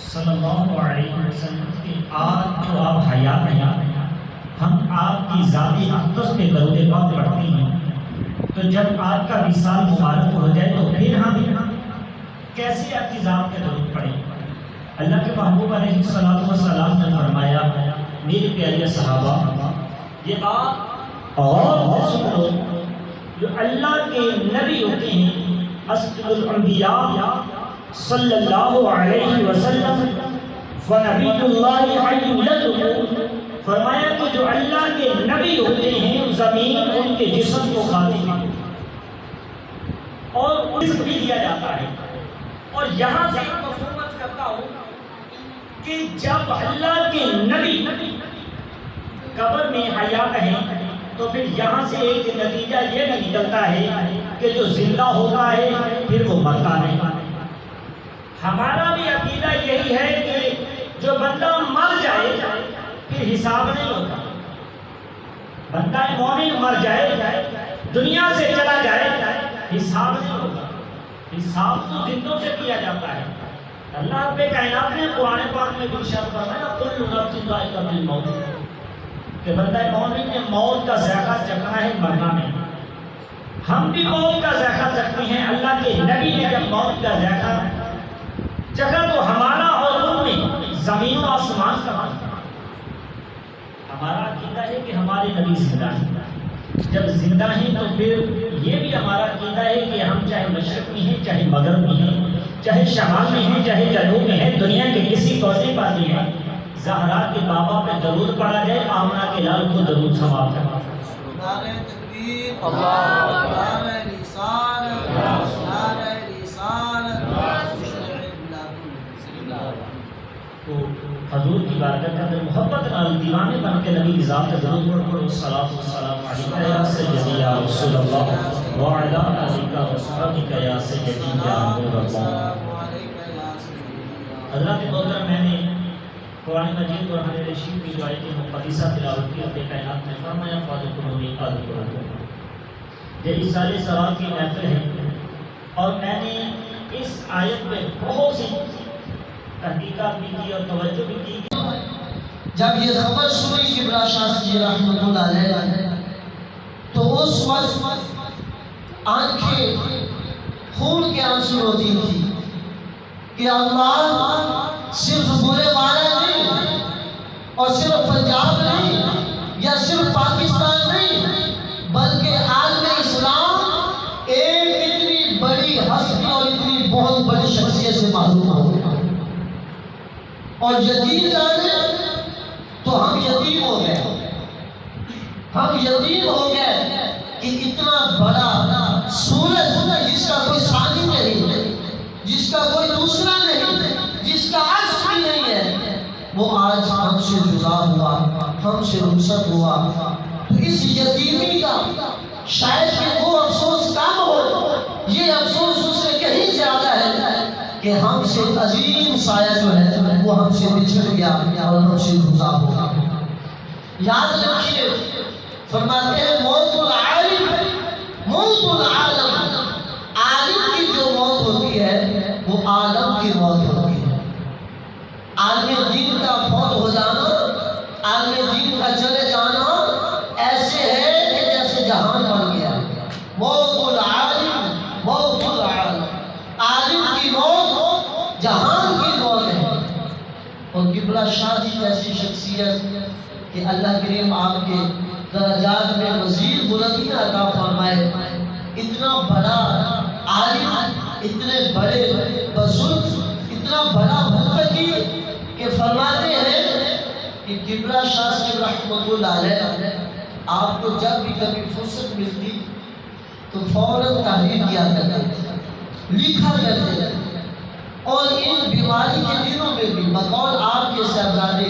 صلی اللہ علیہ وسلم کہ آج جو آپ حیات ہیں ہم آپ کی ذاتی اقدس پہ درود پاک پڑھتے ہیں، تو جب آپ کا وصال مبارک ہو جائے تو پھر ہم کیسے آپ کی ذات پہ درود پڑھیں؟ اللہ کے محبوب علیہ السلام نے فرمایا میرے پیارے صحابہ یہ آپ اور سنو جو اللہ کے نبی ہوتے ہیں اسد الانبیاء صلی اللہ علیہ وسلم فنبی اللہ علیہ فرمایا کہ جو اللہ کے نبی ہوتے ہیں زمین ان کے جسم کو کھاتی ہے اور رزق بھی دیا جاتا ہے۔ اور یہاں سے مفہومت کرتا ہوں کہ جب اللہ کے نبی قبر میں حیات ہیں تو پھر یہاں سے ایک نتیجہ یہ نکلتا ہے کہ جو زندہ ہوتا ہے پھر وہ مرتا نہیں۔ ہمارا بھی عقیدہ یہی ہے کہ جو بندہ مر جائے پھر حساب نہیں ہوتا۔ بندہ مومن مر جائے دنیا سے چلا جائے حساب نہیں ہوتا، حساب تو زندوں سے کیا جاتا ہے۔ اللہ رب کائنات نے قرآن پاک میں بھی ارشاد فرمایا کل نفس ذائقۃ الموت کہ بندہ مومن نے موت کا ذائقہ چکھنا ہے، مرنا نہیں۔ ہم بھی موت کا ذائقہ چکھتے ہیں۔ اللہ کے نبی نے جب موت کا ذائقہ چکھا تو ہمارا اور ان میں زمین و آسمان کا فرق۔ ہمارا عقیدہ ہے کہ ہمارے نبی زندہ ہیں، جب زندہ ہیں تو پھر یہ بھی ہمارا عقیدہ ہے کہ ہم چاہے مشرق میں ہیں، چاہے مغرب میں ہیں، چاہے شمال میں ہیں، چاہے جنوب میں ہیں، دنیا کے کسی کونے پر بھی ہیں، زہرا کے بابا پہ درود پڑھا جائے، آمنہ کے لال کو درود ثواب ہے۔ نعرہ تکبیر، اللہ اکبر، نعرہ رسالت، نعرہ رسالت، تو حضور کی بارگاہ کے اندر محبت نال دیوانے بن کے نبی کی ذات کا درود پڑھ کر الصلاۃ والسلام علیکہ یا سیدی یا رسول اللہ وعلی آلک و صحبک یا سیدی یا نور اللہ۔ حضرات محترم، میں نے قرآن مجید اور حدیث رشید کی جو آیت مقدسہ تلاوت کی، رب کائنات نے فرمایا فاذکرونی اذکرکم۔ یہ رسالے ثواب کی محفل ہے اور میں نے اس آیت پہ بہت سی تحقیقات بھی کی اور توجہ بھی کی۔ جب یہ خبر سنی قبلہ شاہ جی رحمۃ اللہ علیہ تو اس وقت آنکھیں خون کے آنسو روتی تھی کہ اللہ صرف برے والا نہیں اور صرف پنجاب نہیں یا صرف پاکستان نہیں بلکہ عالم اسلام ایک اتنی بڑی ہستی اور اتنی بہت بڑی شخصیت سے معلوم ہو اور یتیم جانے تو ہم یتیم ہو گئے، ہم یتیم ہو گئے کہ اتنا بڑا سورج جس کا کوئی ثانی نہیں، جس کا کوئی دوسرا نہیں، جس کا عکس بھی نہیں ہے، وہ آج ہم سے جدا ہوا، ہم سے رخصت ہوا۔ تو اس یتیمی کا شاید کہ وہ افسوس کم ہو، یہ افسوس اس سے کہیں زیادہ ہے کہ ہم سے عظیم سایہ جو ہے وہ ہم سے بچھڑ گیا اور ہم سے جدا ہو گیا۔ یاد رکھیے فرماتے ہیں موت العالم موت العالم، عالم کی جو موت ہوتی ہے وہ عالم کی موت ہوتی ہے۔ عالم دین کا فوت ہو جانا، عالم دین کا چلے جانا ایسے ہے کہ جیسے جہان بن گیا۔ موت العالم موت العالم، عالم کی موت جہان کی موت ہے۔ اور قبلہ شاہ جی جیسی شخصیت کہ اللہ کریم آپ کے درجات میں مزید بلندی عطا فرمائے، اتنا بڑا عالم، اتنے بڑے بزرگ، اتنا بڑا متقی کہ فرماتے ہیں کہ قبلہ شاہ سے رحمۃ اللہ علیہ آپ کو جب بھی کبھی فرصت ملتی تو فوراً تحریر کیا کرتے تھے، لکھا کرتے تھے، اور ان بیماری کے دنوں میں بھی بقول آپ کے صاحبزادے